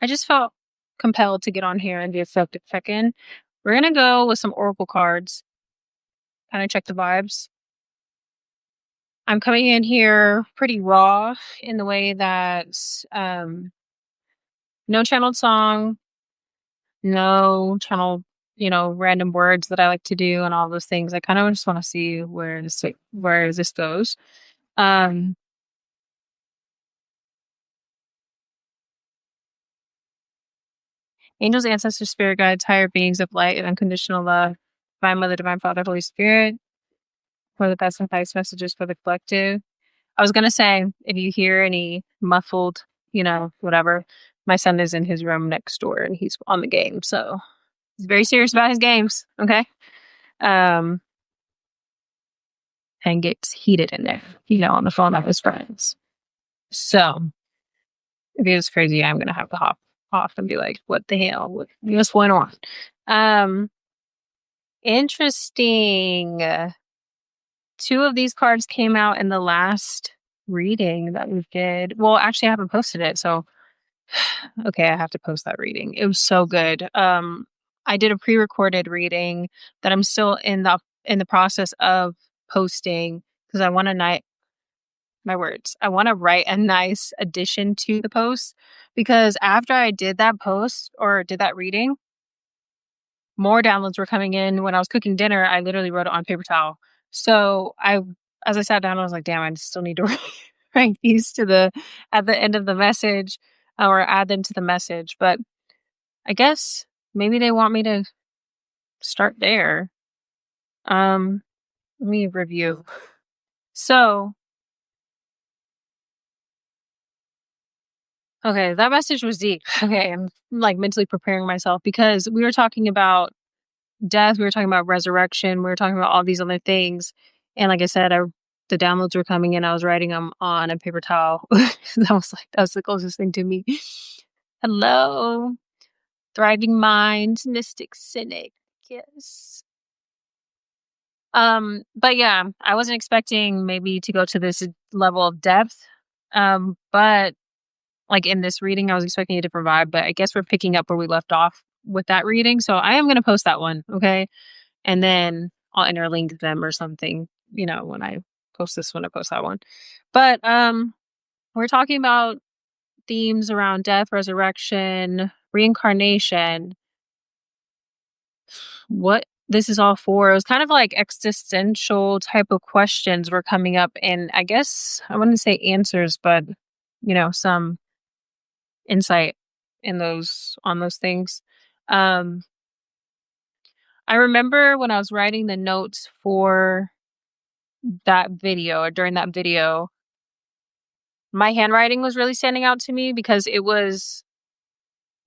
I just felt compelled to get on here and do a check-in. We're gonna go with some oracle cards, kind of check the vibes. I'm coming in here pretty raw in the way that no channeled song, no channel, random words that I like to do and all those things. I kind of just want to see where this goes. Um, Angels, ancestors, spirit guides, higher beings of light and unconditional love, divine mother, divine father, Holy Spirit, for the best and highest messages for the collective. I was gonna say, if you hear any muffled, whatever, my son is in his room next door and he's on the game, so he's very serious about his games. Okay, um, and gets heated in there, on the phone with his friends. So if he was crazy, I'm gonna have to hop off and be like, "What the hell? What's going on?" Um, Interesting. Two of these cards came out in the last reading that we did. Well, actually, I haven't posted it, so okay, I have to post that reading. It was so good. I did a pre-recorded reading that I'm still in the process of posting because I want to my words. I want to write a nice addition to the post because after I did that post or did that reading, more downloads were coming in. When I was cooking dinner, I literally wrote it on paper towel. So as I sat down, I was like, damn, I still need to write these at the end of the message or add them to the message. But I guess maybe they want me to start there. Let me review. So, okay, that message was deep. Okay, I'm like mentally preparing myself because we were talking about death, we were talking about resurrection, we were talking about all these other things. And like I said, the downloads were coming in. I was writing them on a paper towel. That was the closest thing to me. Hello, thriving mind, mystic cynic. Yes. But yeah, I wasn't expecting maybe to go to this level of depth. But like in this reading, I was expecting a different vibe, but I guess we're picking up where we left off with that reading. So I am going to post that one. Okay. And then I'll interlink them or something, when I post this one, I post that one. But, we're talking about themes around death, resurrection, reincarnation, what this is all for. It was kind of like existential type of questions were coming up, and I guess I wouldn't say answers, but some insight on those things. Um, I remember when I was writing the notes for that video or during that video, my handwriting was really standing out to me because it was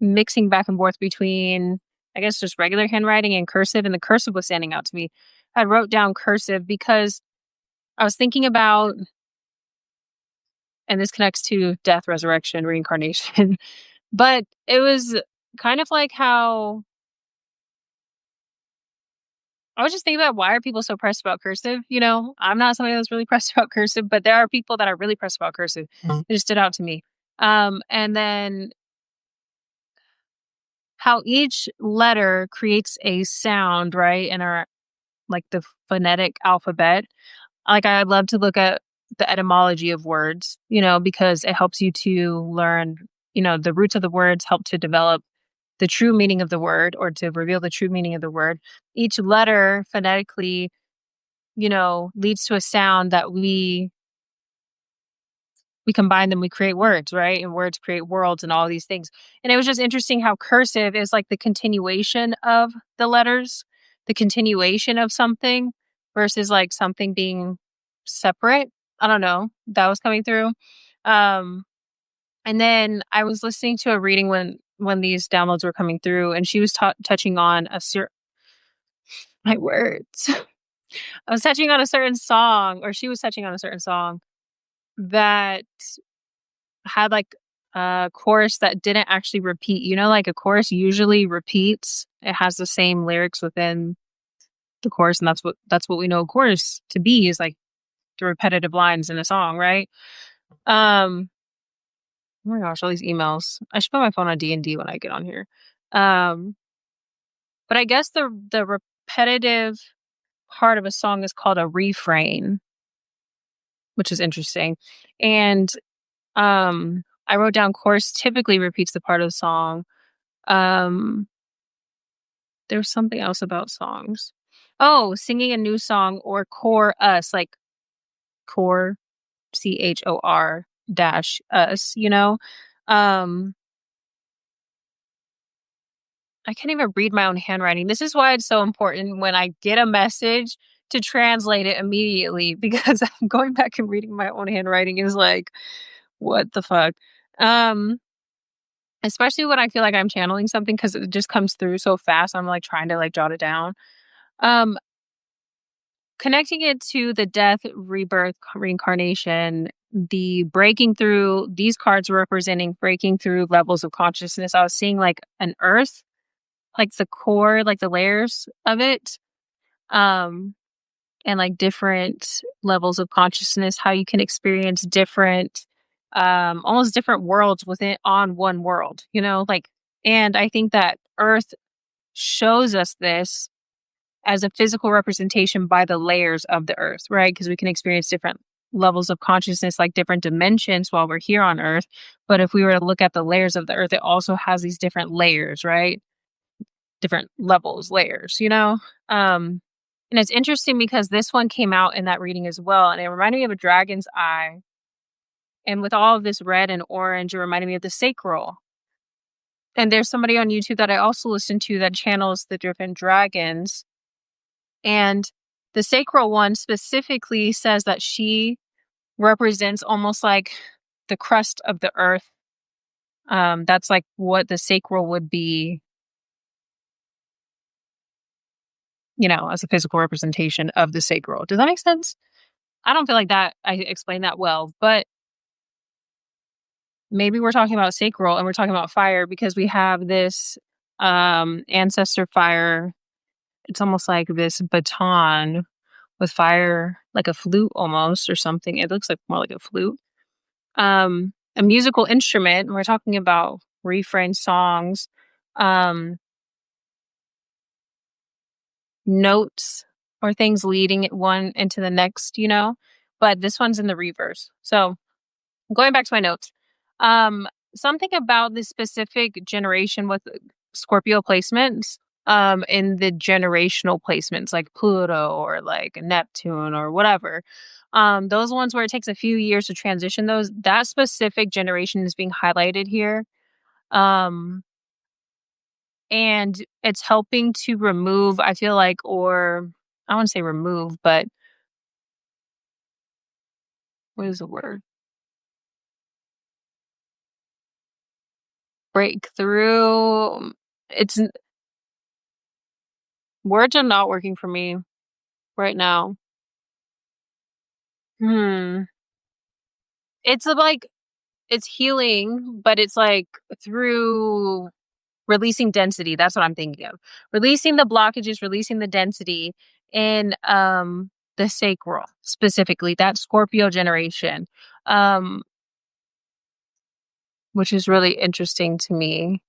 mixing back and forth between, I guess, just regular handwriting and cursive, and the cursive was standing out to me. I wrote down cursive because I was thinking about, and this connects to death, resurrection, reincarnation, but it was kind of like how I was just thinking about why are people so pressed about cursive? I'm not somebody that's really pressed about cursive, but there are people that are really pressed about cursive. It just stood out to me. And then how each letter creates a sound, right? In our like the phonetic alphabet. Like I love to look at the etymology of words, because it helps you to learn, the roots of the words help to develop the true meaning of the word or to reveal the true meaning of the word. Each letter phonetically, leads to a sound that we combine them, we create words, right? And words create worlds and all these things. And it was just interesting how cursive is like the continuation of the letters, the continuation of something versus like something being separate. I don't know. That was coming through. Um, and then I was listening to a reading when these downloads were coming through, and she was touching on my words. I was touching on a certain song, or she was touching on a certain song that had like a chorus that didn't actually repeat. Like a chorus usually repeats. It has the same lyrics within the chorus, and that's what we know a chorus to be, is like the repetitive lines in a song, right? Um Oh my gosh, all these emails. I should put my phone on D&D when I get on here. Um, but I guess the repetitive part of a song is called a refrain, which is interesting. And I wrote down chorus typically repeats the part of the song. Um, there's something else about songs. Oh, singing a new song or core us, like core CHOR dash us, you know? Um, I can't even read my own handwriting. This is why it's so important when I get a message to translate it immediately because going back and reading my own handwriting is like, what the fuck? Um, especially when I feel like I'm channeling something because it just comes through so fast. I'm like trying to like jot it down. Um, Connecting it to the death, rebirth, reincarnation, the breaking through, these cards representing breaking through levels of consciousness. I was seeing like an earth, like the core, like the layers of it. Um, and like different levels of consciousness, how you can experience different, almost different worlds within on one world, you know, like, and I think that Earth shows us this as a physical representation by the layers of the Earth, right? Because we can experience different levels of consciousness, like different dimensions while we're here on Earth. But if we were to look at the layers of the Earth, it also has these different layers, right? Different levels, layers, you know? Um, and it's interesting because this one came out in that reading as well, and it reminded me of a dragon's eye. And with all of this red and orange, it reminded me of the sacral. And there's somebody on YouTube that I also listen to that channels the different dragons. And the sacral one specifically says that she represents almost like the crust of the earth. That's like what the sacral would be, you know, as a physical representation of the sacral. Does that make sense? I don't feel like that I explained that well, but maybe we're talking about sacral and we're talking about fire because we have this ancestor fire. It's almost like this baton with fire, like a flute almost or something. It looks like more like a flute. A musical instrument. We're talking about refrain songs, um, notes or things leading one into the next, you know. But this one's in the reverse. So going back to my notes, um, something about this specific generation with Scorpio placements, in the generational placements like Pluto or like Neptune or whatever. Those ones where it takes a few years to transition those, that specific generation is being highlighted here. Um, and it's helping to remove, I feel like, or I want to say remove, but what is the word? Break through. It's Words are not working for me right now. Hmm. It's like it's healing, but it's like through releasing density. That's what I'm thinking of. Releasing the blockages, releasing the density in the sacral, specifically that Scorpio generation. Um, which is really interesting to me.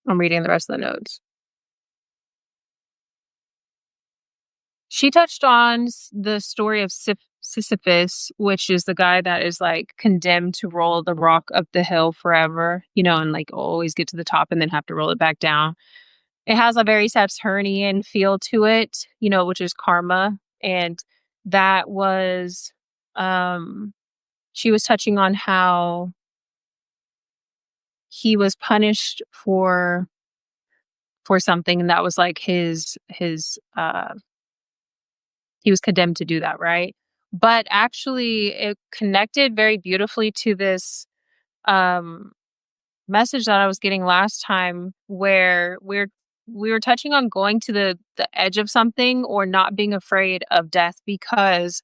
I'm reading the rest of the notes. She touched on the story of Sisyphus, which is the guy that is like condemned to roll the rock up the hill forever, you know, and like always get to the top and then have to roll it back down. It has a very Saturnian feel to it, you know, which is karma. And that was, um, she was touching on how he was punished for something, and that was like his he was condemned to do that, right? But actually, it connected very beautifully to this um, message that I was getting last time, where we were touching on going to the edge of something or not being afraid of death because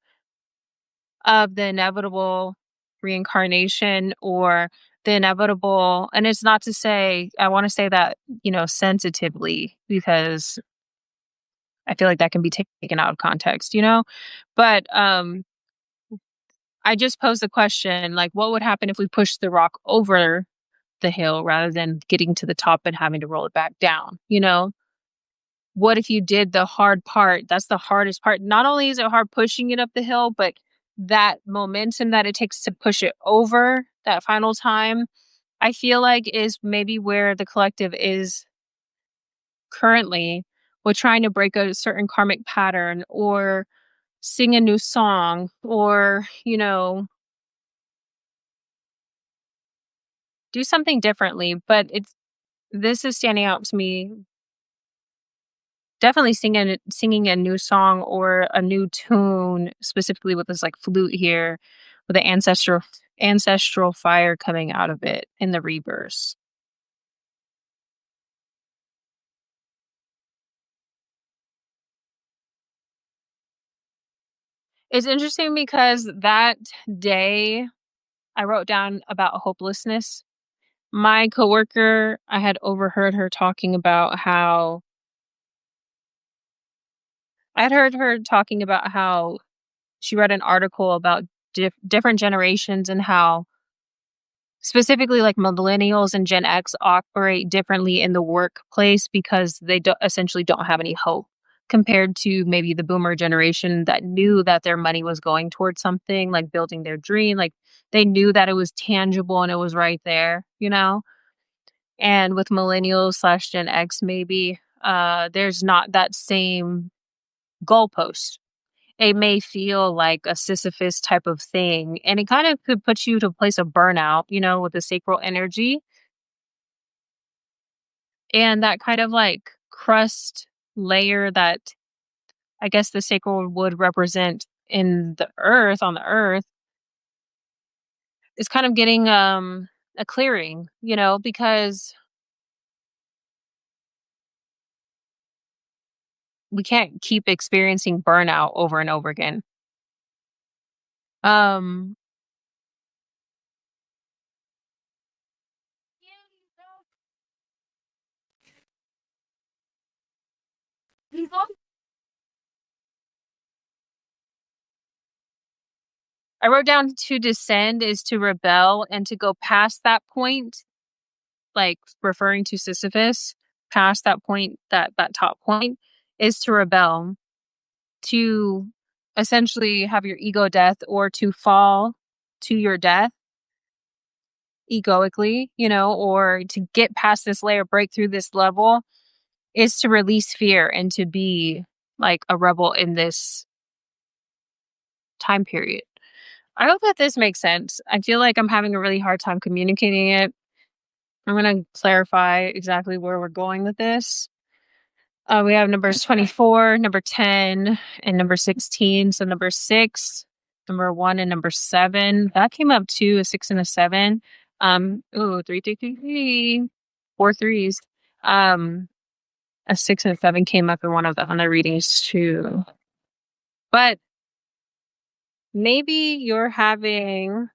of the inevitable reincarnation or the inevitable. And it's not to say I want to say that, you know, sensitively, because I feel like that can be taken out of context, you know? But I just posed the question, like, what would happen if we pushed the rock over the hill rather than getting to the top and having to roll it back down, you know? What if you did the hard part? That's the hardest part. Not only is it hard pushing it up the hill, but that momentum that it takes to push it over that final time, I feel like is maybe where the collective is currently with trying to break a certain karmic pattern or sing a new song or, do something differently. But this is standing out to me. Definitely singing a new song or a new tune, specifically with this, like, flute here, with the ancestral fire coming out of it in the reverse. It's interesting because that day I wrote down about hopelessness. My coworker, I had overheard her talking about how I had heard her talking about how she read an article about different generations and how specifically, like, millennials and Gen X operate differently in the workplace because they essentially don't have any hope compared to maybe the boomer generation that knew that their money was going towards something, like building their dream, like, they knew that it was tangible and it was right there, you know? And with millennials/Gen X, maybe, there's not that same goalpost. It may feel like a Sisyphus type of thing, and it kind of could put you to a place of burnout, with the sacral energy and that kind of like crust layer that I guess the sacral would represent in the earth on the earth is kind of getting a clearing, because we can't keep experiencing burnout over and over again. Um I wrote down to descend is to rebel and to go past that point, like referring to Sisyphus, past that point, that top point is to rebel, to essentially have your ego death or to fall to your death egoically, or to get past this layer, break through this level is to release fear and to be like a rebel in this time period. I hope that this makes sense. I feel like I'm having a really hard time communicating it. I'm going to clarify exactly where we're going with this. We have numbers 24, number 10, and number 16. So number 6, number 1, and number 7. That came up too, a 6 and a 7. Ooh, three, three, three, three. 4 threes. A 6 and a 7 came up in one of the other readings too. But maybe you're having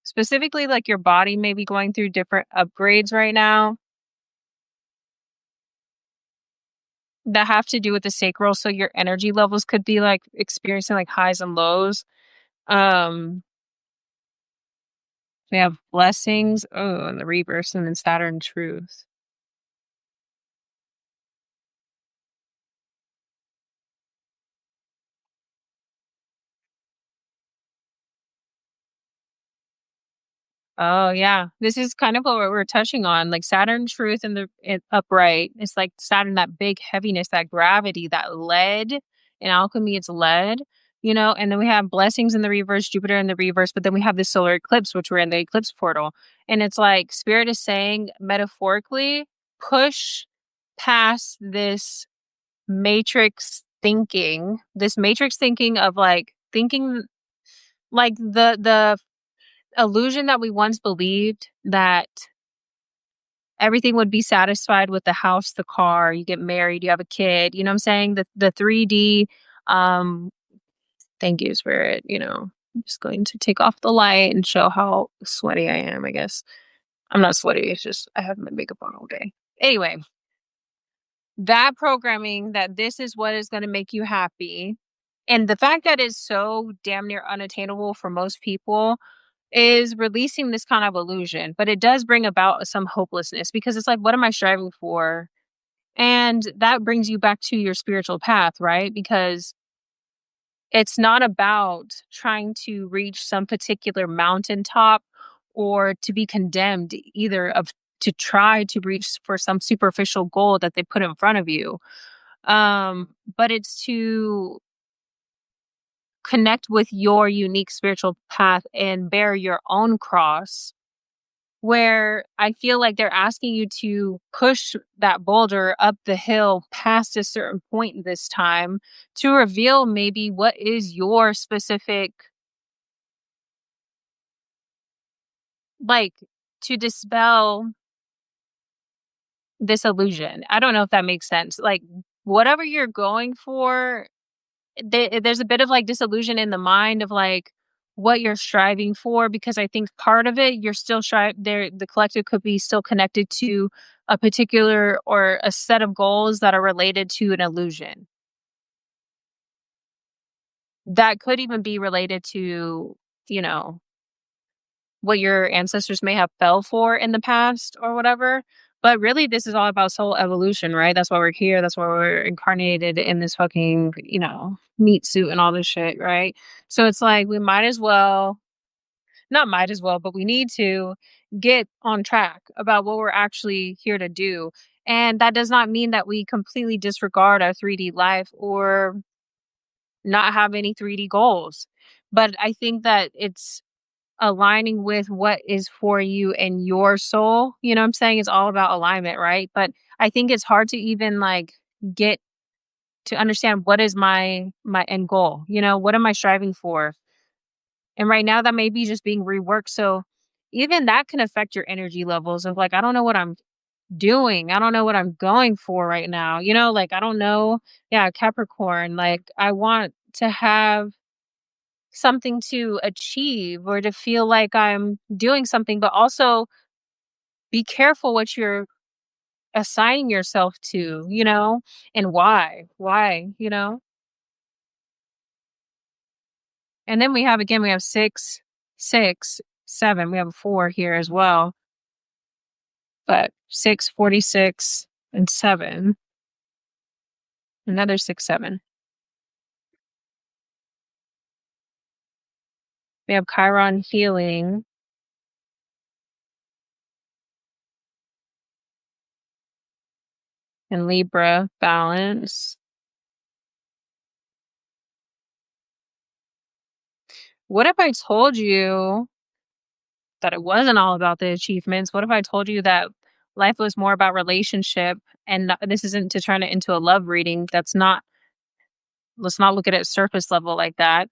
specifically like your body may be going through different upgrades right now that have to do with the sacral. So your energy levels could be like experiencing like highs and lows. Um, we have blessings. Oh, and the reverse, and then Saturn truth. Oh yeah, this is kind of what we're touching on, like Saturn truth and upright. It's like Saturn, that big heaviness, that gravity, that lead. In alchemy, it's lead. And then we have blessings in the reverse, Jupiter in the reverse, but then we have this solar eclipse, which we're in the eclipse portal, and it's like Spirit is saying metaphorically, push past this matrix thinking of like thinking like the illusion that we once believed that everything would be satisfied with the house, the car, you get married, you have a kid, you know what I'm saying? The 3D, um, thank you, Spirit, I'm just going to take off the light and show how sweaty I am, I guess. I'm not sweaty, it's just I have my makeup on all day. Anyway, that programming that this is what is going to make you happy And the fact that it's so damn near unattainable for most people is releasing this kind of illusion, but it does bring about some hopelessness because it's like, what am I striving for? And that brings you back to your spiritual path, right? Because it's not about trying to reach some particular mountaintop or to be condemned either of to try to reach for some superficial goal that they put in front of you. But it's to connect with your unique spiritual path and bear your own cross, where I feel like they're asking you to push that boulder up the hill past a certain point this time to reveal maybe what is your specific, like, to dispel this illusion. I don't know if that makes sense. Like, whatever you're going for, there's a bit of like disillusion in the mind of like what you're striving for, because I think part of it you're still there, the collective could be still connected to a particular or a set of goals that are related to an illusion that could even be related to, you know, what your ancestors may have fell for in the past or whatever. But really, this is all about soul evolution, right? That's why we're here. That's why we're incarnated in this fucking, meat suit and all this shit, right? So it's like we might as well, not might as well, but we need to get on track about what we're actually here to do. And that does not mean that we completely disregard our 3D life or not have any 3D goals. But I think that it's aligning with what is for you and your soul. You know what I'm saying? It's all about alignment, right? But I think it's hard to even like get to understand what is my end goal. What am I striving for? And right now that may be just being reworked. So even that can affect your energy levels of like, I don't know what I'm doing. I don't know what I'm going for right now. Like I don't know. Yeah, Capricorn, like I want to have something to achieve or to feel like I'm doing something, but also be careful what you're assigning yourself to, and why. Why. And then we have 6, 7. We have a 4 here as well, but 6, 46, and 7. Another 6, 7. We have Chiron healing and Libra balance. What if I told you that it wasn't all about the achievements? What if I told you that life was more about relationship and this isn't to turn it into a love reading? Let's not look at it surface level like that,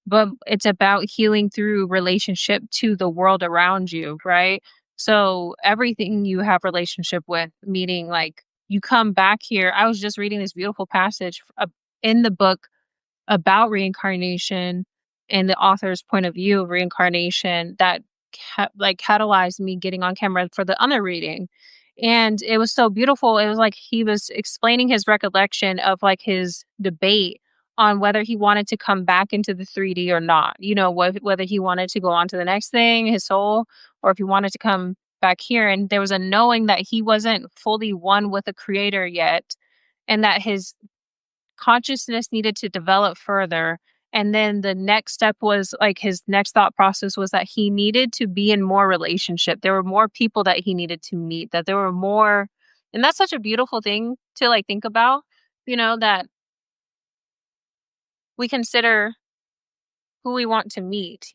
but it's about healing through relationship to the world around you, right? So everything you have relationship with, meaning like you come back here. I was just reading this beautiful passage in the book about reincarnation and the author's point of view of reincarnation that like catalyzed me getting on camera for the other reading. And it was so beautiful. It was like he was explaining his recollection of like his debate on whether he wanted to come back into the 3D or not. Whether he wanted to go on to the next thing, his soul, or if he wanted to come back here. And there was a knowing that he wasn't fully one with the creator yet, and that his consciousness needed to develop further. And then the next step was like his next thought process was that he needed to be in more relationship. There were more people that he needed to meet, that there were more. And that's such a beautiful thing to like think about, that we consider who we want to meet,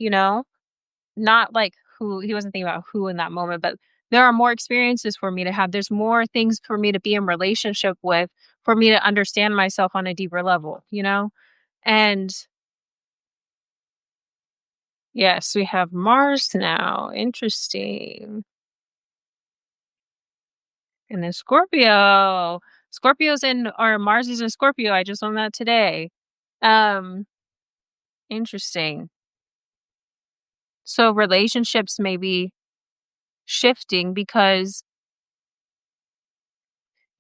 not like who he wasn't thinking about who in that moment, but there are more experiences for me to have. There's more things for me to be in relationship with, for me to understand myself on a deeper level. And yes, we have Mars now. Interesting. And then Scorpio. Scorpio's in or Mars is in Scorpio. I just learned that today. Um, Interesting. So relationships may be shifting because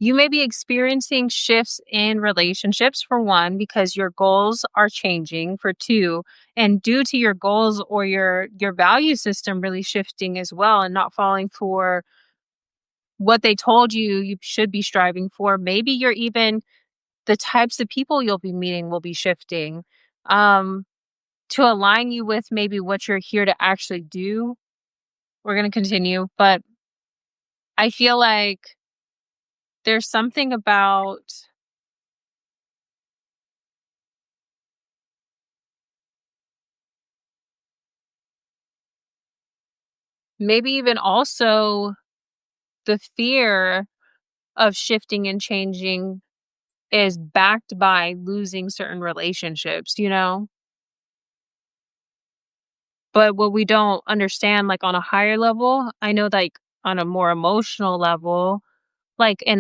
You may be experiencing shifts in relationships for one, because your goals are changing for two, and due to your goals or your value system really shifting as well and not falling for what they told you should be striving for. Maybe you're even the types of people you'll be meeting will be shifting um to align you with maybe what you're here to actually do. We're going to continue, but I feel like there's something about maybe even also the fear of shifting and changing is backed by losing certain relationships, you know? But what we don't understand, like on a higher level, I know like on a more emotional level, like in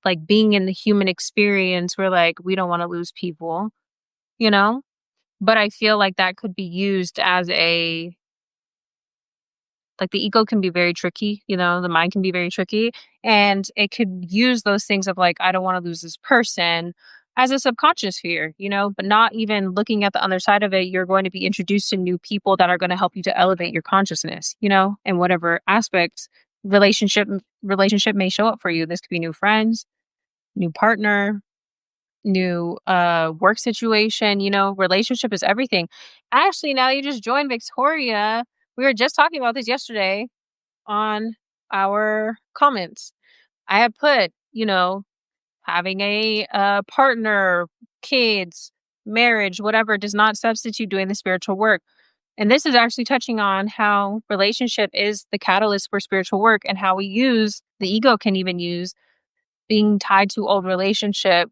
like being in the human experience, we're like, we don't want to lose people, you know? But I feel like that could be used as a like the ego can be very tricky, you know, the mind can be very tricky. And it could use those things of like, I don't want to lose this person as a subconscious fear, you know, but not even looking at the other side of it. You're going to be introduced to new people that are going to help you to elevate your consciousness, you know, and whatever aspects relationship may show up for you. This could be new friends, new partner, new work situation, you know, relationship is everything. Actually, now that you just joined Victoria, we were just talking about this yesterday on our comments. I had put, you know, having a partner, kids, marriage, whatever does not substitute doing the spiritual work. And this is actually touching on how relationship is the catalyst for spiritual work, and how we use the ego can even use being tied to old relationship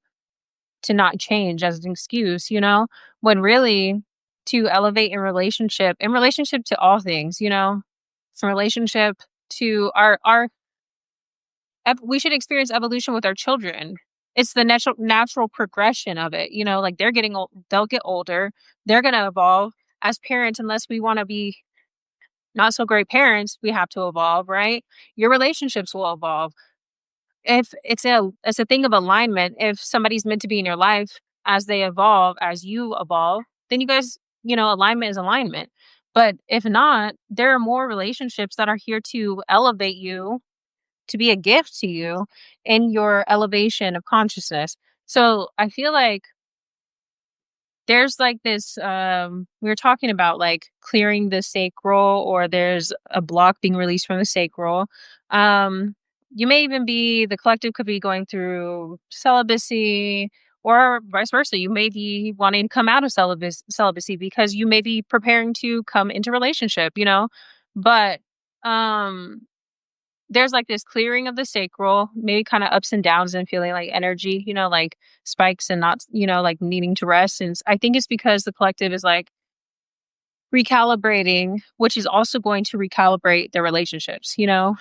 to not change as an excuse, you know, when really to elevate in relationship to all things, you know, from relationship to we should experience evolution with our children. It's the natural progression of it, you know, like they're getting old, they'll get older, they're going to evolve as parents. Unless we want to be not so great parents, we have to evolve, right? Your relationships will evolve. If it's a thing of alignment, if somebody's meant to be in your life as they evolve, as you evolve, then you guys, you know, alignment is alignment. But if not, there are more relationships that are here to elevate you, to be a gift to you in your elevation of consciousness. So I feel like there's like this we were talking about like clearing the sacral, or there's a block being released from the sacral. You may even be the collective could be going through celibacy, or vice versa. You may be wanting to come out of celibacy because you may be preparing to come into relationship, you know. But um there's like this clearing of the sacral, maybe kind of ups and downs and feeling like energy, you know, like spikes and not, you know, like needing to rest. And I think it's because the collective is like recalibrating, which is also going to recalibrate their relationships, you know,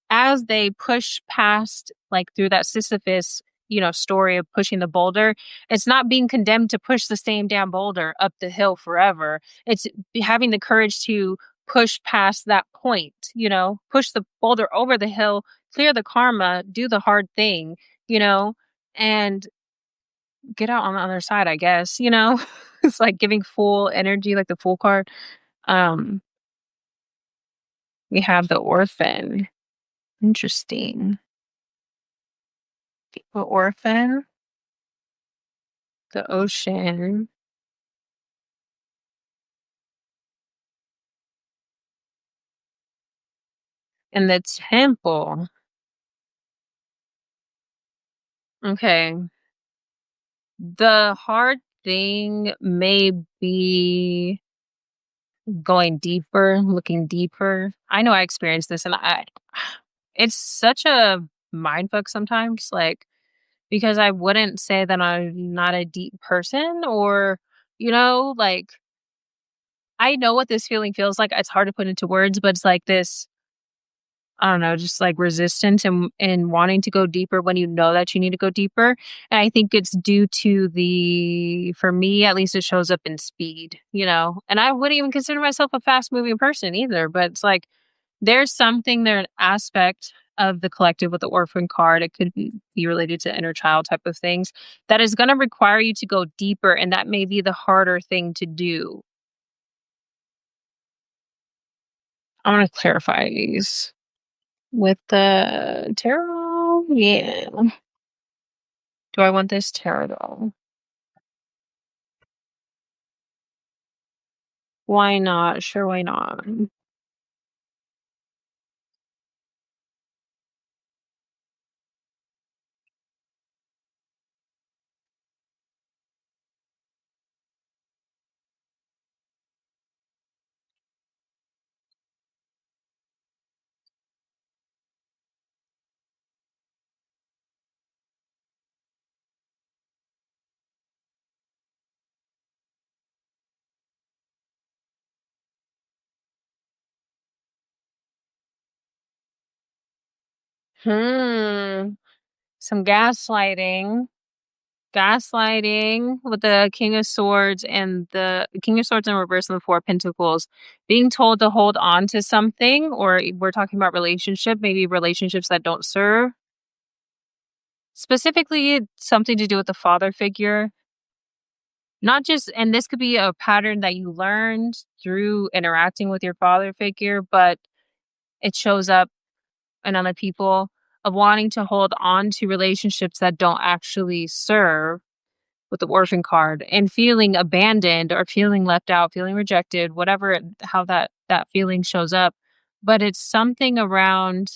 as they push past like through that Sisyphus, you know, story of pushing the boulder. It's not being condemned to push the same damn boulder up the hill forever. It's having the courage to push past that point, you know, push the boulder over the hill, clear the karma, do the hard thing, you know, and get out on the other side, I guess, you know. It's like giving full energy, like the full card. Um, we have the orphan. Interesting. The orphan, the ocean, and the temple. Okay. The hard thing may be going deeper, looking deeper. I know I experienced this, and it's such a mind fuck sometimes, like, because I wouldn't say that I'm not a deep person, or, you know, like, I know what this feeling feels like. It's hard to put into words, but it's like this, I don't know, just like resistance and wanting to go deeper when you know that you need to go deeper. And I think it's due to for me at least, it shows up in speed, you know. And I wouldn't even consider myself a fast moving person either, but it's like there's something there, an aspect of the collective with the orphan card. It could be related to inner child type of things that is going to require you to go deeper. And that may be the harder thing to do. I want to clarify these with the tarot. Yeah. Do I want this tarot though? Why not? Sure, why not? Hmm. Some gaslighting. Gaslighting with the King of Swords and the King of Swords in reverse and the Four of Pentacles. Being told to hold on to something, or we're talking about relationship, maybe relationships that don't serve. Specifically, something to do with the father figure. Not just, and this could be a pattern that you learned through interacting with your father figure, but it shows up in other people of wanting to hold on to relationships that don't actually serve with the orphan card and feeling abandoned or feeling left out, feeling rejected, whatever how that feeling shows up. But it's something around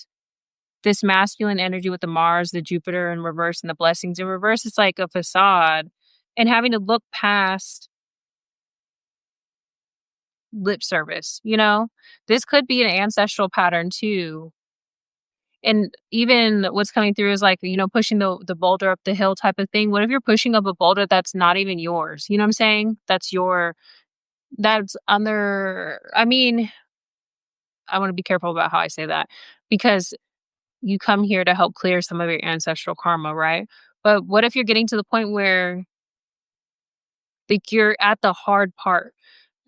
this masculine energy with the Mars, the Jupiter in reverse, and the blessings in reverse. It's like a facade, and having to look past lip service. This could be an ancestral pattern too. And even what's coming through is like, pushing the boulder up the hill type of thing. What if you're pushing up a boulder that's not even yours? You know what I'm saying? That's under, I mean, I want to be careful about how I say that, because you come here to help clear some of your ancestral karma, right? But what if you're getting to the point where, like, you're at the hard part?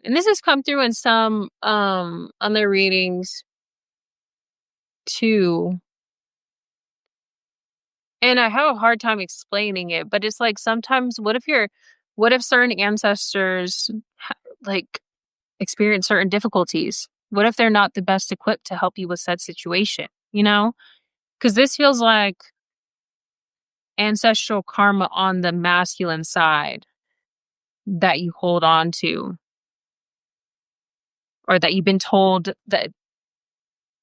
And this has come through in some other readings too. And I have a hard time explaining it, but it's like sometimes what if certain ancestors like experience certain difficulties? What if they're not the best equipped to help you with said situation? Because this feels like ancestral karma on the masculine side that you hold on to, or that you've been told that.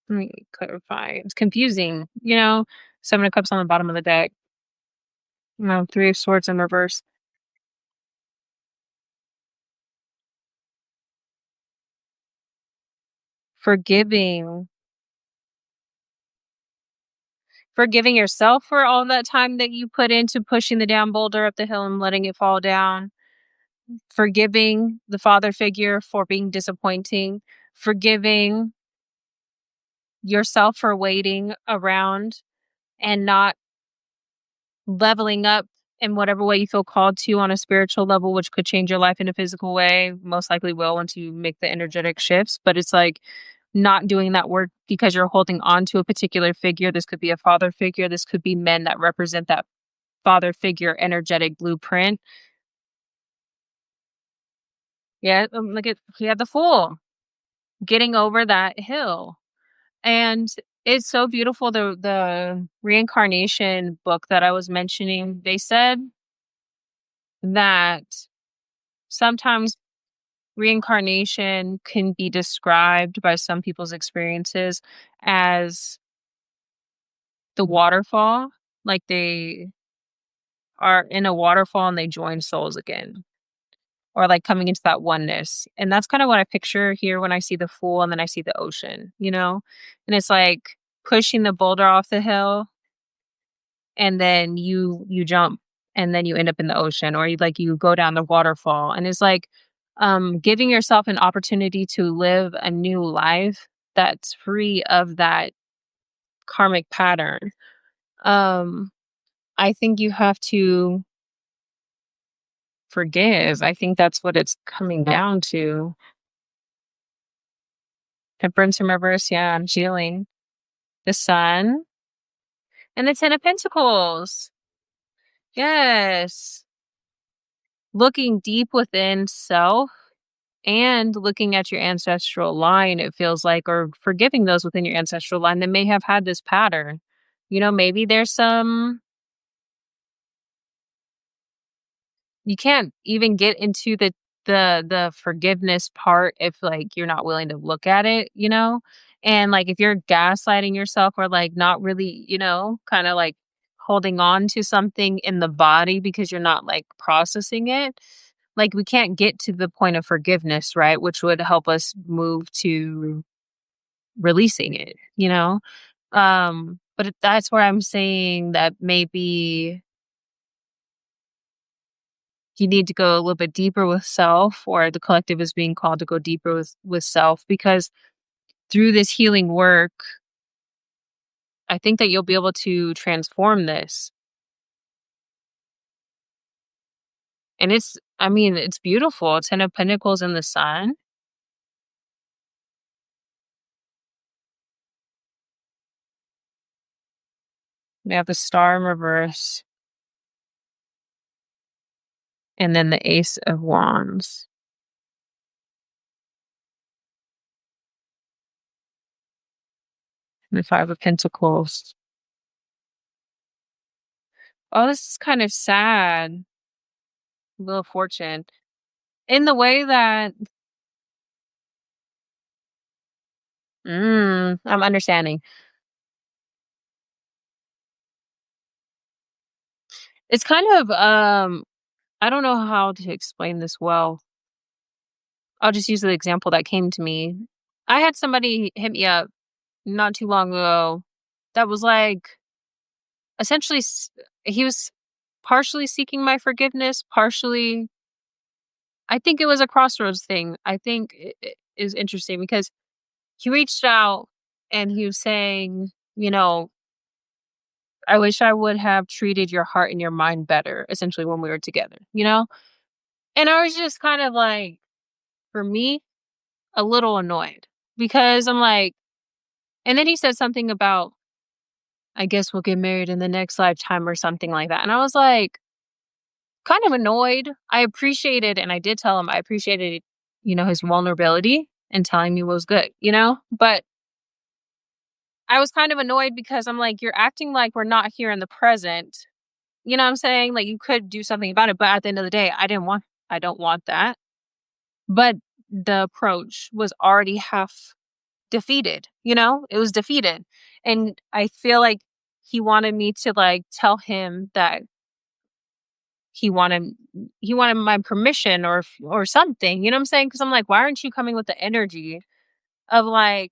Let me clarify. It's confusing. Seven of Cups on the bottom of the deck. Three of Swords in reverse. Forgiving. Forgiving yourself for all that time that you put into pushing the down boulder up the hill and letting it fall down. Forgiving the father figure for being disappointing. Forgiving yourself for waiting around and not leveling up in whatever way you feel called to on a spiritual level, which could change your life in a physical way. Most likely will once you make the energetic shifts. But it's like not doing that work because you're holding on to a particular figure. This could be a father figure. This could be men that represent that father figure energetic blueprint. Yeah, look at he had the Fool getting over that hill. And it's so beautiful. The reincarnation book that I was mentioning, they said that sometimes reincarnation can be described by some people's experiences as the waterfall, like they are in a waterfall and they join souls again, or like coming into that oneness. And that's kind of what I picture here when I see the Fool and then I see the ocean. And it's like pushing the boulder off the hill, and then you jump and then you end up in the ocean, or you go down the waterfall, and it's like giving yourself an opportunity to live a new life that's free of that karmic pattern. um I think you have to forgive. I think that's what it's coming down to. Temperance in reverse, yeah, I'm healing. The Sun. And the 10 of Pentacles. Yes. Looking deep within self and looking at your ancestral line, it feels like, or forgiving those within your ancestral line that may have had this pattern. Maybe there's some, you can't even get into the forgiveness part if like you're not willing to look at it. And like if you're gaslighting yourself or like not really, kind of like holding on to something in the body because you're not like processing it, like we can't get to the point of forgiveness, right? Which would help us move to releasing it. That's where I'm saying that maybe you need to go a little bit deeper with self, or the collective is being called to go deeper with self, because through this healing work, I think that you'll be able to transform this. And it's beautiful. 10 of Pentacles in the sun. We have the star in reverse. And then the Ace of Wands. And the Five of Pentacles. Oh, this is kind of sad. Wheel of Fortune. In the way that, I'm understanding. It's kind of, I don't know how to explain this well. I'll just use the example that came to me. I had somebody hit me up not too long ago that was like, essentially, he was partially seeking my forgiveness, partially, I think it was a crossroads thing. I think it is interesting because he reached out and he was saying, I wish I would have treated your heart and your mind better, essentially, when we were together. And I was just kind of like, for me, a little annoyed because I'm like, and then he said something about, I guess we'll get married in the next lifetime or something like that. And I was like, kind of annoyed. I appreciated, and I did tell him I appreciated, his vulnerability and telling me what was good. But I was kind of annoyed because I'm like, you're acting like we're not here in the present. You know what I'm saying? Like you could do something about it, but at the end of the day, I don't want that. But the approach was already half defeated. It was defeated. And I feel like he wanted me to like tell him that he wanted he wanted my permission or something. You know what I'm saying? Cuz I'm like, why aren't you coming with the energy of like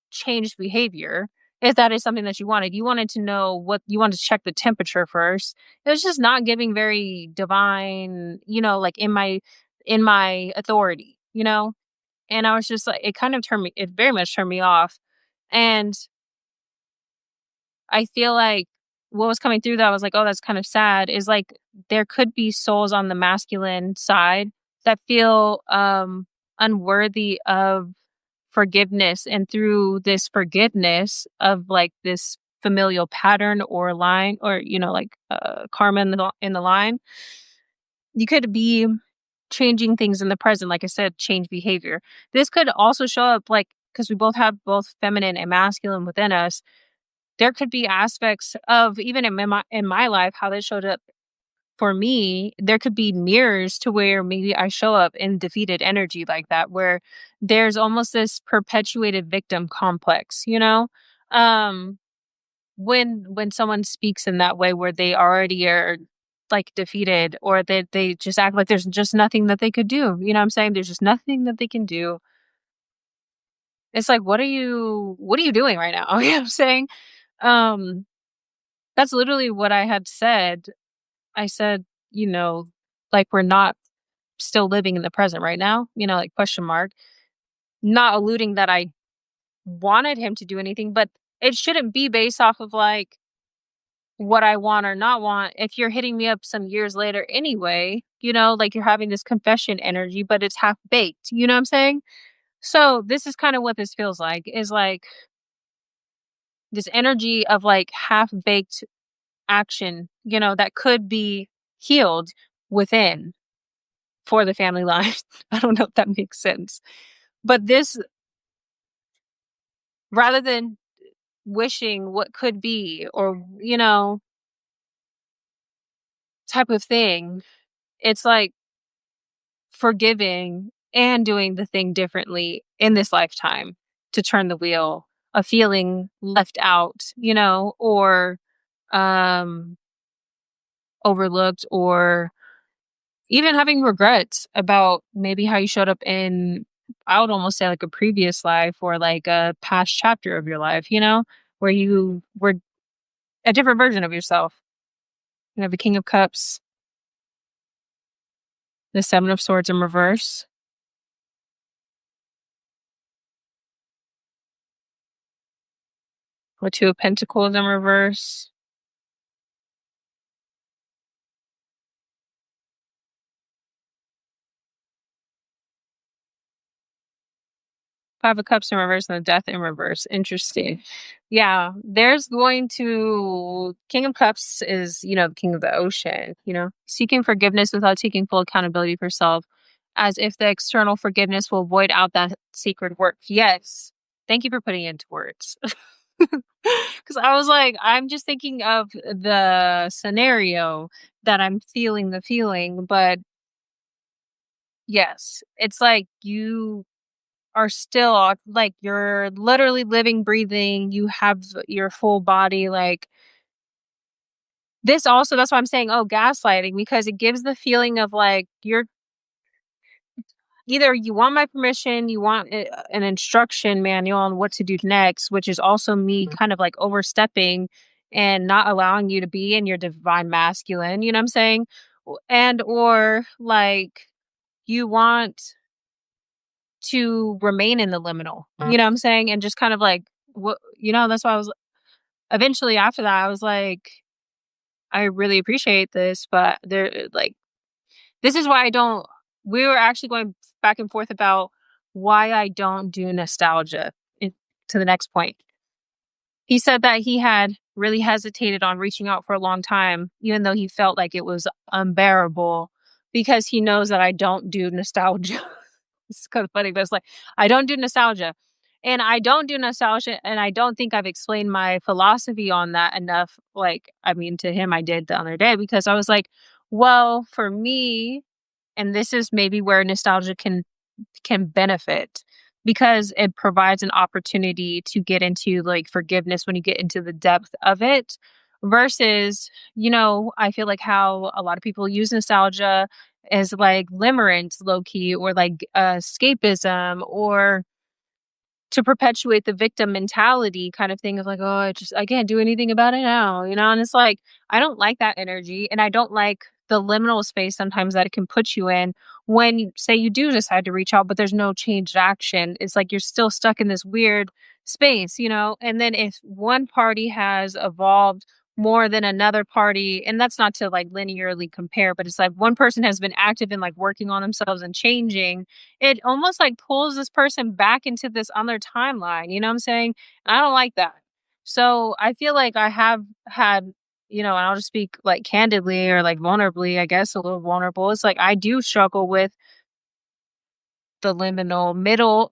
changed behavior? If that is something that you wanted to know what you wanted to check the temperature first. It was just not giving very divine, like in my authority. And I was just like, it very much turned me off. And I feel like what was coming through that I was like, oh, that's kind of sad, is like there could be souls on the masculine side that feel unworthy of forgiveness. And through this forgiveness of like this familial pattern or line, or like karma in the line, you could be changing things in the present. Like I said, change behavior. This could also show up like, because we both have both feminine and masculine within us, there could be aspects of, even in my life, how that showed up for me. There could be mirrors to where maybe I show up in defeated energy like that, where there's almost this perpetuated victim complex. um when someone speaks in that way, where they already are like defeated, or they just act like there's just nothing that they could do. You know what I'm saying? There's just nothing that they can do. It's like, what are you doing right now? You know what I'm saying? um that's literally what I had said. I said, like, we're not still living in the present right now, like, question mark. Not alluding that I wanted him to do anything, but it shouldn't be based off of like what I want or not want. If you're hitting me up some years later anyway, like you're having this confession energy, but it's half baked. You know what I'm saying? So this is kind of what this feels like, is like this energy of like half baked action, that could be healed within for the family line. I don't know if that makes sense. But this, rather than wishing what could be or, type of thing, it's like forgiving and doing the thing differently in this lifetime to turn the wheel of feeling left out, or um overlooked, or even having regrets about maybe how you showed up in, I would almost say, like a previous life or like a past chapter of your life, where you were a different version of yourself. You have the King of Cups, the Seven of Swords in reverse, the Two of Pentacles in reverse, Five of Cups in reverse, and the Death in reverse. Interesting. Yeah, there's going to King of Cups is, the king of the ocean, seeking forgiveness without taking full accountability for self, as if the external forgiveness will void out that sacred work. Yes. Thank you for putting it into words. Because I was like, I'm just thinking of the scenario that I'm feeling the feeling, but yes, it's like you are still like you're literally living, breathing, you have your full body, like this also, that's why I'm saying, oh, gaslighting, because it gives the feeling of like you're either you want my permission, you want an instruction manual on what to do next, which is also me kind of like overstepping and not allowing you to be in your divine masculine, you know what I'm saying? And or like you want to remain in the liminal, you know what I'm saying? And just kind of like, what, that's why I was eventually after that, I was like, I really appreciate this, but there, like, this is why I don't, we were actually going back and forth about why I don't do nostalgia to the next point. He said that he had really hesitated on reaching out for a long time, even though he felt like it was unbearable because he knows that I don't do nostalgia. It's kind of funny, but it's like, I don't do nostalgia. And I don't do nostalgia, and I don't think I've explained my philosophy on that enough. Like, I mean, to him, I did the other day because I was like, well, for me, and this is maybe where nostalgia can benefit because it provides an opportunity to get into like forgiveness when you get into the depth of it versus, I feel like how a lot of people use nostalgia as like limerence low key or like escapism or to perpetuate the victim mentality kind of thing of like, oh, I can't do anything about it now, and it's like, I don't like that energy. And I don't like the liminal space sometimes that it can put you in when say you do decide to reach out, but there's no changed action. It's like you're still stuck in this weird space, and then if one party has evolved more than another party, and that's not to like linearly compare, but it's like one person has been active in like working on themselves and changing, it almost like pulls this person back into this other timeline, you know what I'm saying? And I don't like that. So I feel like I have had, and I'll just speak like candidly or like vulnerably, I guess a little vulnerable. It's like I do struggle with the liminal middle,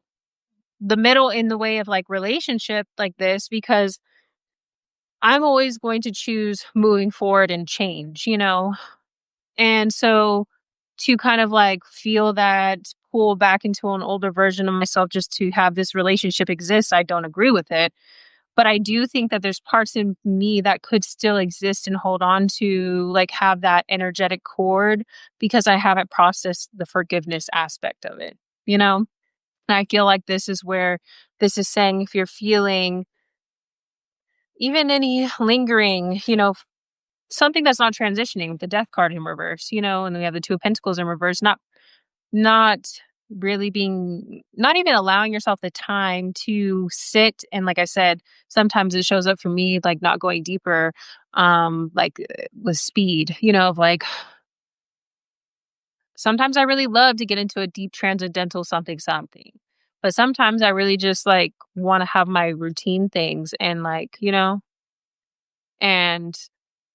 the middle in the way of like relationship like this because I'm always going to choose moving forward and change, And so to kind of like feel that pull back into an older version of myself just to have this relationship exist, I don't agree with it. But I do think that there's parts in me that could still exist and hold on to like have that energetic cord because I haven't processed the forgiveness aspect of it, And I feel like this is where this is saying if you're feeling even any lingering, something that's not transitioning, the Death card in reverse, and we have the Two of Pentacles in reverse, not really being, not even allowing yourself the time to sit. And like I said, sometimes it shows up for me like not going deeper, with speed, of like sometimes I really love to get into a deep transcendental something something, But sometimes I really just, like, wanna have my routine things and, like, and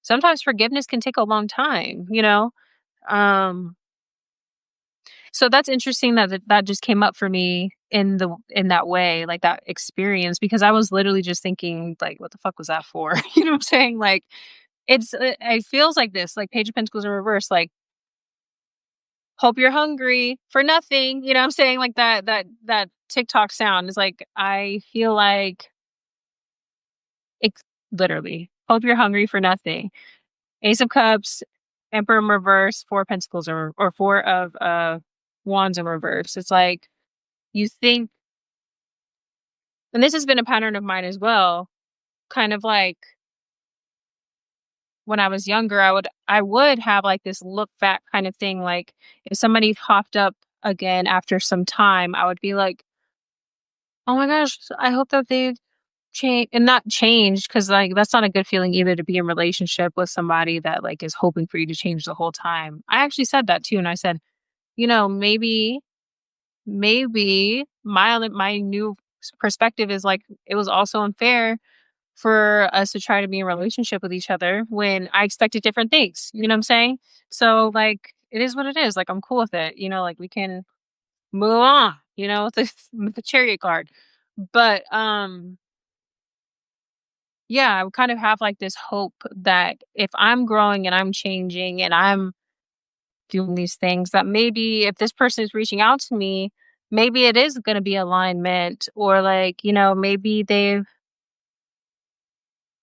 sometimes forgiveness can take a long time, you know? Um, so that's interesting that that just came up for me in that way, like, that experience, because I was literally just thinking, like, "What the fuck was that for?" You know what I'm saying? Like, it feels like this, like, Page of Pentacles in reverse, like, "Hope you're hungry for nothing," you know what I'm saying? Like, that TikTok sound is like, I feel like it's literally, "Hope you're hungry for nothing." Ace of Cups, Emperor in reverse, 4 Pentacles or 4 of, Wands in reverse. It's like, you think, and this has been a pattern of mine as well, kind of like when I was younger, I would have, like, this look back kind of thing, like, if somebody popped up again after some time, I would be like, "Oh my gosh, I hope that they change," and not change, because, like, that's not a good feeling either to be in relationship with somebody that, like, is hoping for you to change the whole time. I actually said that too, and I said, maybe my new perspective is, like, it was also unfair for us to try to be in a relationship with each other when I expected different things, you know what I'm saying? So, like, it is what it is, like, I'm cool with it, like, we can move on, with the with the chariot card. But, yeah, I would kind of have, like, this hope that if I'm growing and I'm changing and I'm doing these things, that maybe if this person is reaching out to me, maybe it is gonna be alignment, or, like, maybe they've,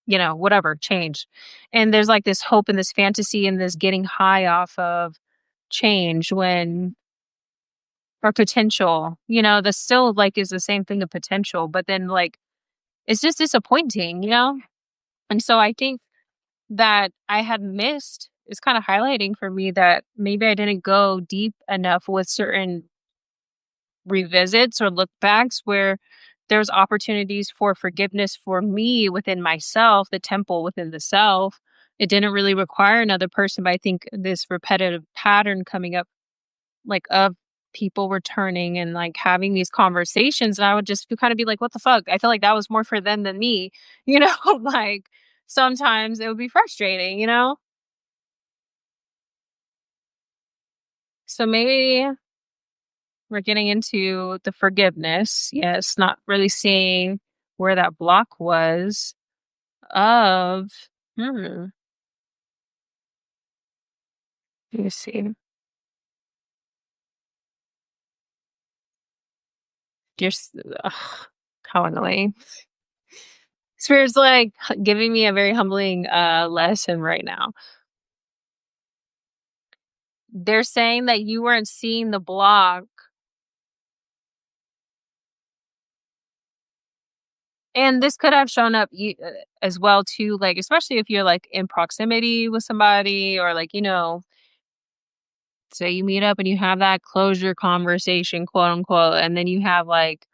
whatever, change. And there's, like, this hope and this fantasy and this getting high off of change when, or potential, that's still, like, is the same thing of potential, but then, like, it's just disappointing? And so I think that I had missed is kind of highlighting for me that maybe I didn't go deep enough with certain revisits or look backs where there's opportunities for forgiveness for me within myself, the temple within the self. It didn't really require another person, but I think this repetitive pattern coming up, like, of people returning and, like, having these conversations, and I would just kind of be like, what the fuck? I feel like that was more for them than me, like, sometimes it would be frustrating? So maybe we're getting into the forgiveness. Yes, not really seeing where that block was of, hmm, let me see. Just, ugh, how annoying. Spirit's like giving me a very humbling lesson right now. They're saying that you weren't seeing the block, and this could have shown up as well too, like, especially if you're, like, in proximity with somebody, or, like, say you meet up and you have that closure conversation, quote unquote, and then you have, like,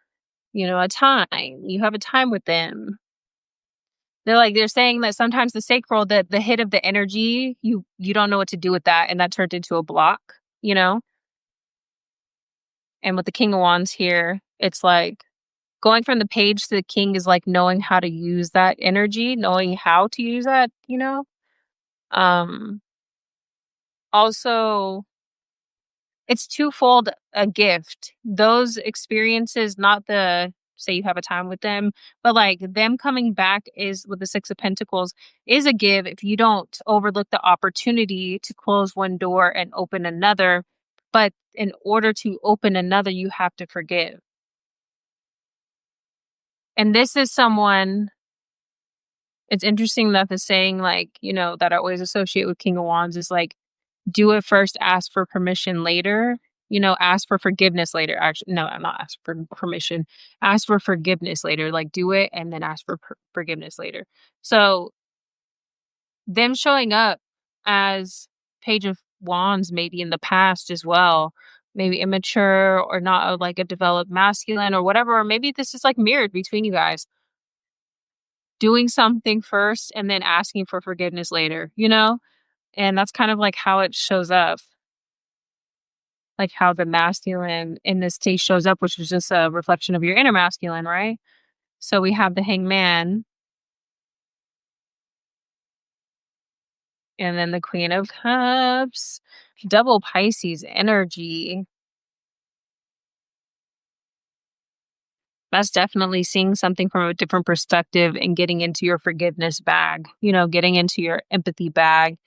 you have a time with them. They're saying that sometimes the sacral, the hit of the energy, you don't know what to do with that, and that turned into a block, you know? And with the King of Wands here, it's like going from the page to the king is like knowing how to use that energy, knowing how to use that? Um Also, it's twofold a gift. Those experiences, not the say you have a time with them, but, like, them coming back is with the 6 of Pentacles is a give if you don't overlook the opportunity to close one door and open another. But in order to open another, you have to forgive. And this is someone, it's interesting that the saying, like, that I always associate with King of Wands is like, do it first, ask for permission later. Ask for forgiveness later. Actually, no, I'm not ask for permission. Ask for forgiveness later. Like, do it and then ask for forgiveness later. So, them showing up as Page of Wands, maybe in the past as well, maybe immature or not like a developed masculine or whatever, or maybe this is like mirrored between you guys. Doing something first and then asking for forgiveness later. And that's kind of like how it shows up. like how the masculine in this case shows up, which is just a reflection of your inner masculine, right? So we have the hangman and then the queen of cups, double Pisces energy. That's definitely seeing something from a different perspective and getting into your forgiveness bag, getting into your empathy bag,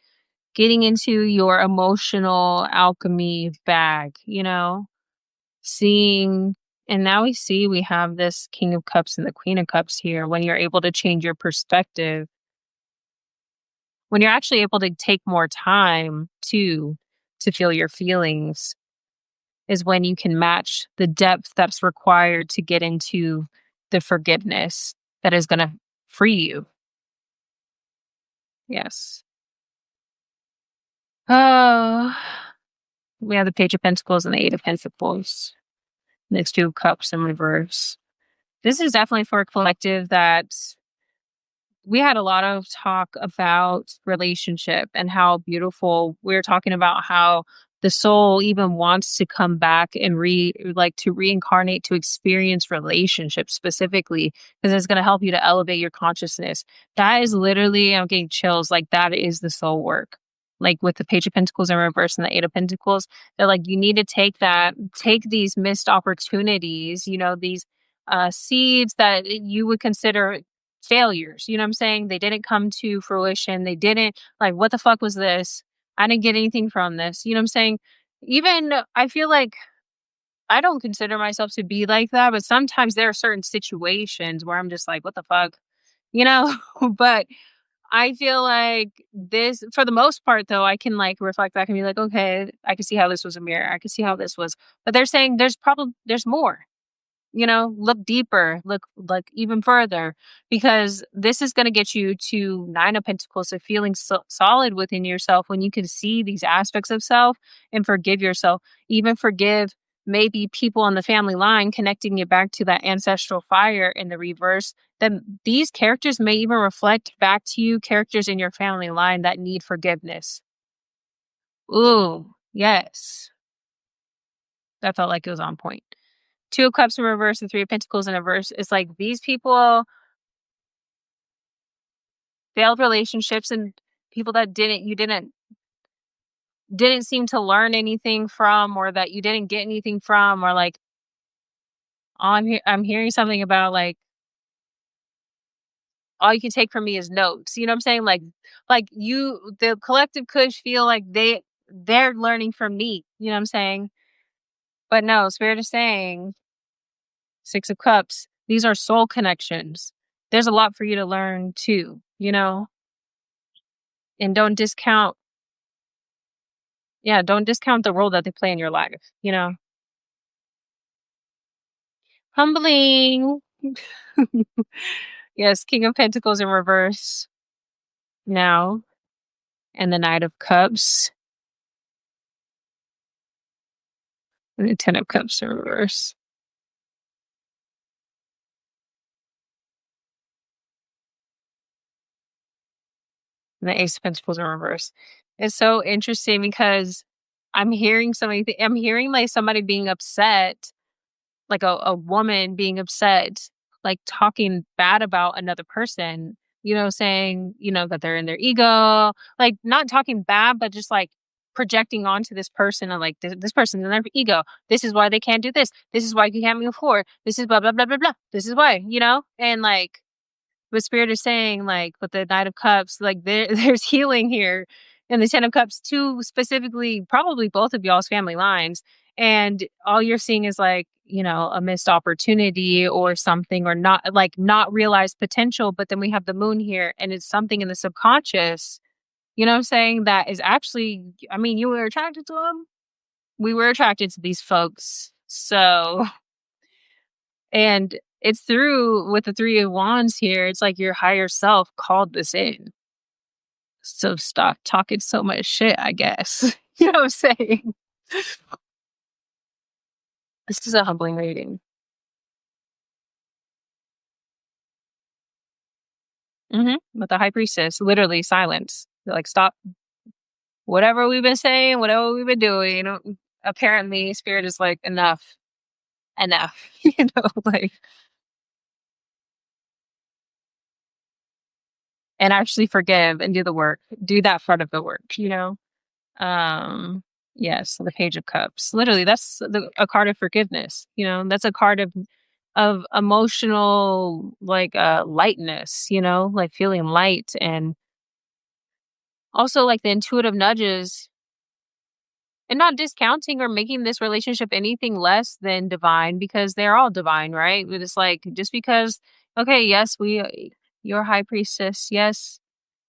getting into your emotional alchemy bag, seeing. And now we have this king of cups and the queen of cups here. When you're able to change your perspective, when you're actually able to take more time to feel your feelings, is when you can match the depth that's required to get into the forgiveness that is going to free you. Yes. Oh, we have the page of pentacles and the eight of pentacles, next two cups in reverse. This is definitely for a collective that we had a lot of talk about relationship and how beautiful. We were talking about how the soul even wants to come back and to reincarnate to experience relationships specifically because it's going to help you to elevate your consciousness. That is literally, I'm getting chills. Like that is the soul work. Like with the page of pentacles in reverse and the eight of pentacles, they're like, you need to take these missed opportunities, these seeds that you would consider failures. You know what I'm saying? They didn't come to fruition. They didn't, like, what the fuck was this? I didn't get anything from this. You know what I'm saying? Even I feel like I don't consider myself to be like that, but sometimes there are certain situations where I'm just like, what the fuck? You know? But I feel like this, for the most part, though, I can like reflect back and be like, okay, I can see how this was a mirror. I can see how this was. But they're saying there's more. Look deeper, look like even further, because this is going to get you to nine of pentacles, so feeling solid within yourself when you can see these aspects of self and forgive yourself, even forgive maybe people on the family line, connecting you back to that ancestral fire in the reverse. Then these characters may even reflect back to you characters in your family line that need forgiveness. Ooh, yes, that felt like it was on point. Two of Cups in reverse and Three of Pentacles in reverse. It's like these people failed relationships and people that didn't seem to learn anything from, or that you didn't get anything from, or like I'm hearing something about like all you can take from me is notes. You know what I'm saying? Like the collective could feel like they're learning from me. You know what I'm saying? But no, Spirit is saying Six of Cups. These are soul connections. There's a lot for you to learn too. And don't discount the role that they play in your life. Humbling. Yes, King of Pentacles in reverse now, and the Knight of Cups, and the Ten of Cups in reverse. And the Ace of Pentacles in reverse. It's so interesting because I'm hearing I'm hearing like somebody being upset, like a woman being upset, like talking bad about another person, saying, that they're in their ego, like not talking bad, but just like projecting onto this person and like this person's in their ego. This is why they can't do this. This is why you can't move forward. This is blah, blah, blah, blah, blah. This is why. And like, what Spirit is saying, like with the Knight of Cups, like there's healing here. And the Ten of Cups, too, specifically, probably both of y'all's family lines. And all you're seeing is like, a missed opportunity or something, or not realized potential. But then we have the moon here, and it's something in the subconscious, you know what I'm saying? That is actually, I mean, you were attracted to them. We were attracted to these folks. So, and it's through with the Three of Wands here. It's like your higher self called this in. So stop talking so much shit, I guess. You know what I'm saying? This is a humbling reading. With the High Priestess, literally silence. They're like, stop. Whatever we've been saying, whatever we've been doing, apparently spirit is like, enough, enough, like, and actually forgive and do the work. Do that part of the work. Um, yes, the Page of Cups. Literally, that's a card of forgiveness. That's a card of emotional, like, lightness. Like feeling light, and also like the intuitive nudges, and not discounting or making this relationship anything less than divine, because they're all divine, right? But it's like, just because, okay, yes, you're high priestess, yes,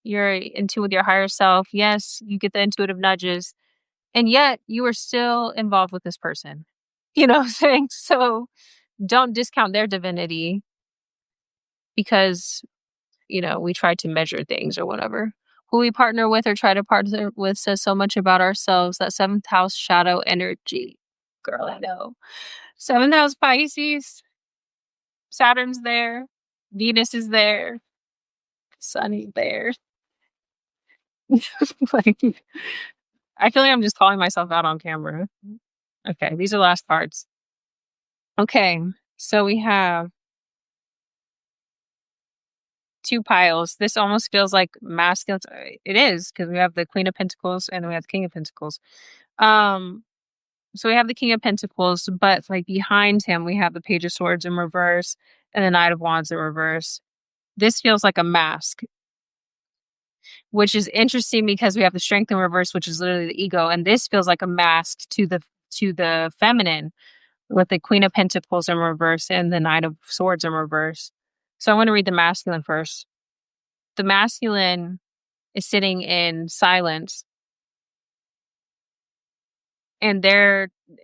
you're in tune with your higher self, yes, you get the intuitive nudges, and yet you are still involved with this person. You know what I'm saying? So don't discount their divinity because, we try to measure things or whatever. Who we partner with or try to partner with says so much about ourselves. That seventh house shadow energy. Girl, I know. Seventh house Pisces, Saturn's there, Venus is there, Sun is there. Like, I feel like I'm just calling myself out on camera. Okay, these are the last cards. Okay, so we have two piles. This almost feels like masculine. It is, because we have the Queen of Pentacles and we have the King of Pentacles. Um, so we have the King of Pentacles, but like behind him, we have the Page of Swords in reverse and the Knight of Wands in reverse. This feels like a mask, which is interesting because we have the Strength in reverse, which is literally the ego, and this feels like a mask to the feminine, with the Queen of Pentacles in reverse and the Knight of Swords in reverse. So I want to read the masculine first. The masculine is sitting in silence, and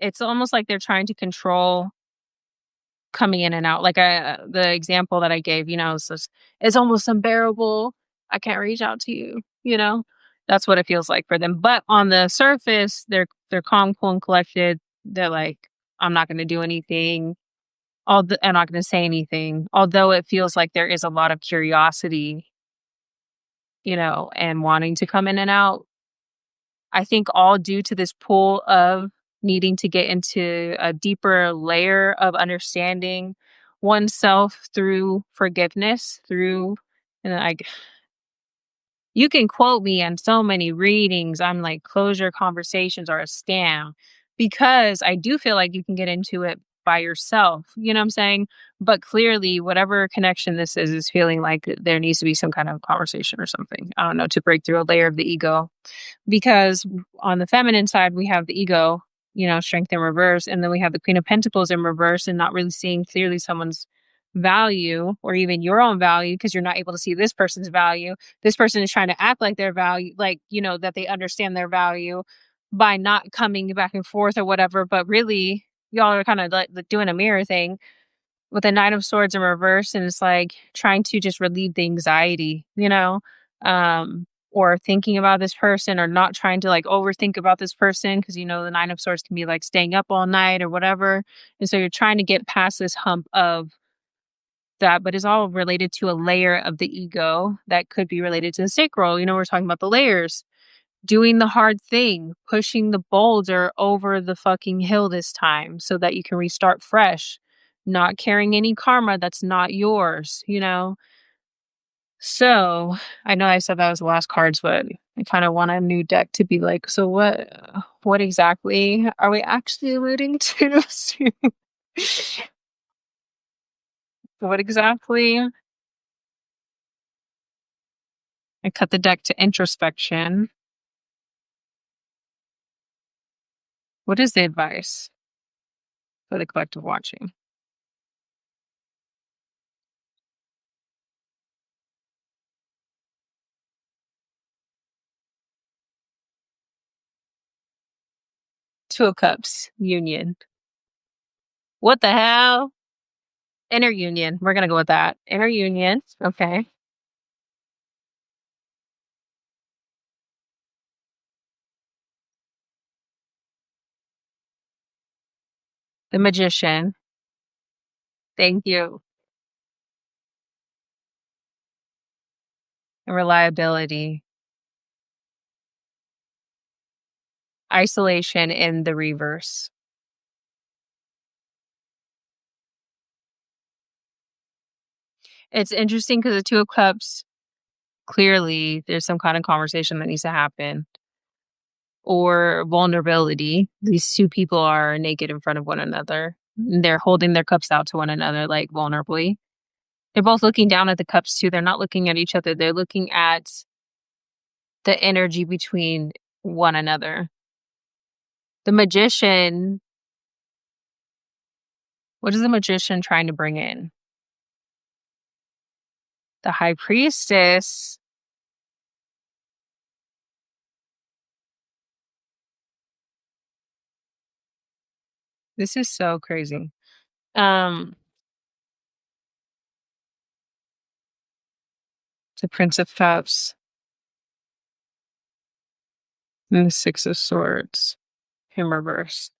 it's almost like they're trying to control coming in and out. Like, the example that I gave, it's almost unbearable. I can't reach out to you. That's what it feels like for them. But on the surface, they're calm, cool, and collected. They're like, I'm not going to do anything. I'm not going to say anything. Although it feels like there is a lot of curiosity, and wanting to come in and out. I think all due to this pull of needing to get into a deeper layer of understanding oneself through forgiveness, and you can quote me on so many readings. I'm like, closure conversations are a scam, because I do feel like you can get into it by yourself. You know what I'm saying? But clearly, whatever connection this is feeling like there needs to be some kind of conversation or something. I don't know, to break through a layer of the ego, because on the feminine side we have the ego, strength in reverse, and then we have the Queen of Pentacles in reverse, and not really seeing clearly someone's value or even your own value, because you're not able to see this person's value. This person is trying to act like their value, like, that they understand their value by not coming back and forth or whatever, but really y'all are kind of like doing a mirror thing with the Knight of Swords in reverse, and it's like trying to just relieve the anxiety, or thinking about this person, or not trying to like overthink about this person, because the Nine of Swords can be like staying up all night or whatever, and so you're trying to get past this hump of that, but it's all related to a layer of the ego that could be related to the sacral. We're talking about the layers. Doing the hard thing, pushing the boulder over the fucking hill this time so that you can restart fresh, not carrying any karma that's not yours. So I know I said that was the last cards, but I kind of want a new deck to be like, so what exactly are we actually alluding to? What exactly? I cut the deck to introspection. What is the advice for the collective watching? Two of Cups, union. What the hell? Inner union. We're gonna go with that. Inner union. Okay. The magician. Thank you. And reliability. Isolation in the reverse. It's interesting because the 2 of Cups, clearly, there's some kind of conversation that needs to happen or vulnerability. These 2 people are naked in front of one another. They're holding their cups out to one another, like, vulnerably. They're both looking down at the cups too. They're not looking at each other. They're looking at the energy between one another. The magician, what is the magician trying to bring in? The high priestess. This is so crazy. Um, the Prince of Cups and the Six of Swords in reverse.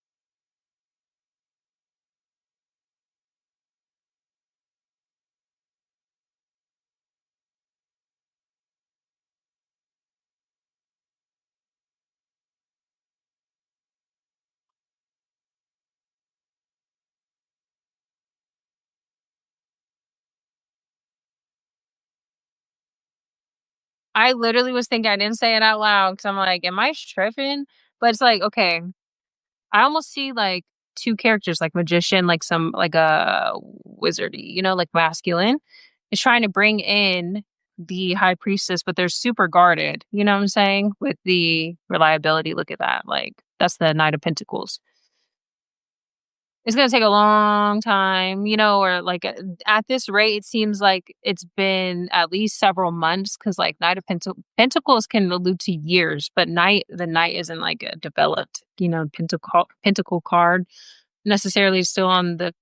I literally was thinking I didn't say it out loud because I'm like, "Am I tripping?" But it's like, okay, I almost see, like, 2 characters, like magician, like some like a wizardy, like masculine, is trying to bring in the high priestess, but they're super guarded, you know what I'm saying? With the reliability, look at that, like, that's the Knight of Pentacles. It's gonna take a long time, or like at this rate, it seems like it's been at least several months because like Knight of Pentacles can allude to years, but the Knight isn't like a developed, Pentacle card necessarily still on the